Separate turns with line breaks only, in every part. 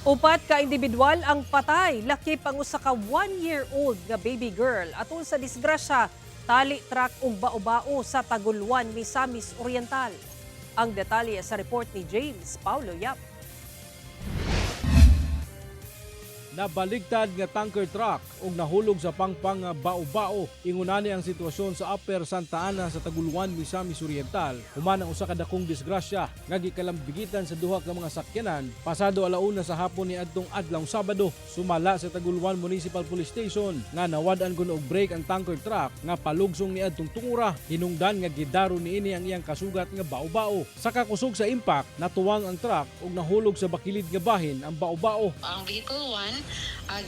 Upat ka individual ang patay, lakip ang usa ka 1-year-old nga baby girl aton sa disgrasya tali truck ug baobao sa Taguluan, Misamis Oriental. Ang detalye sa report ni James Paulo Yap.
Nabaligtad nga tanker truck ug nahulog sa pangpang nga bao-bao. Ingunani ang sitwasyon sa Upper Santa Ana sa Taguluan, Misamis Oriental. Human ang usa ka dakong disgrasya nga gikalambigitan sa duha ka mga sakyanan pasado alauna sa hapon ni adtong adlawng Sabado. Sumala sa Taguluan Municipal Police Station nga nawad-an kun og brake ang tanker truck nga palugsong ni adtong tungura. Hinungdan nga gidaro niini ang iyang kasugat nga bao-bao. Sa kakusog sa impact, natuwang ang truck ug nahulog sa bakilid nga bahin ang bao-bao.
Ang Vehicle 1,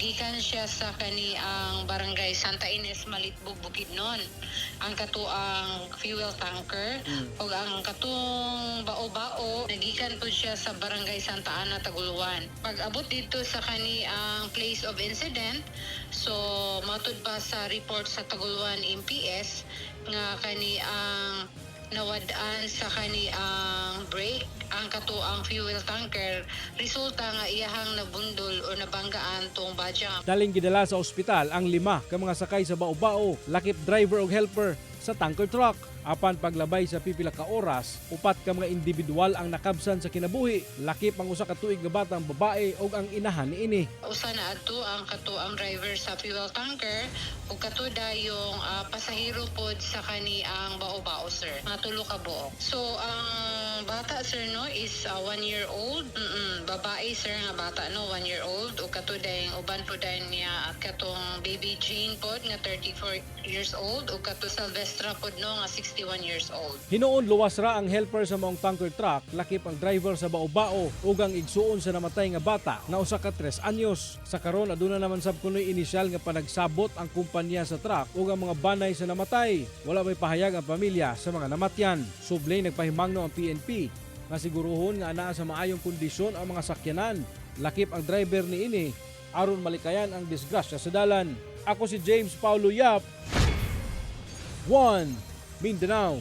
gikan siya sa ang barangay Santa Ines, Malitbog, Bukidnon. Ang katuang fuel tanker o ang katong bao-bao, nagikan po siya sa barangay Santa Ana, Taguluan. Pag-abot dito sa ang place of incident, so matud pa sa report sa Taguluan MPS nga ang nawad-an sa ang brake ang katuang fuel tanker, resulta nga iyahang nabundol o nabanggaan tong badyang.
Daling gidala sa ospital ang 5 ka mga sakay sa bao-bao, lakip driver ug helper sa tanker truck. Apan paglabay sa pipila ka oras, 4 ka mga individual ang nakabsan sa kinabuhi, lakip ang usa ka tuig nga batang babae ug ang inahan niini.
Usa na adto ang katuang driver sa fuel tanker ug katuda yung pasahero pod sa ang bao-bao, sir. Mga tulo ka buok. So ang bata, sir, no, is 1-year-old. Babae, sir, nga bata, no, 1-year-old ug katuda yung uban po dahil niya at katong baby Jane pod nga 34 years old ug kato Silvestra pod, no, nga 61 years old.
Hinuon luwas ra ang helper sa maong tanker truck, lakip ang driver sa bao-bao ug ang igsuon sa namatay nga bata na usa ka 3 anyos. Sa karon aduna naman sab kunoy inisyal nga panagsabot ang kumpanya sa truck ug ang mga banay sa namatay. Wala may pahayag ang pamilya sa mga namatyan. Sublay nagpahimangno ang PNP nga siguruhon nga anaa sa maayong kondisyon ang mga sakyanan. Lakip ang driver niini aron malikayan ang disgrasya sa dalan. Ako si James Paulo Yap, 1 Mindanao.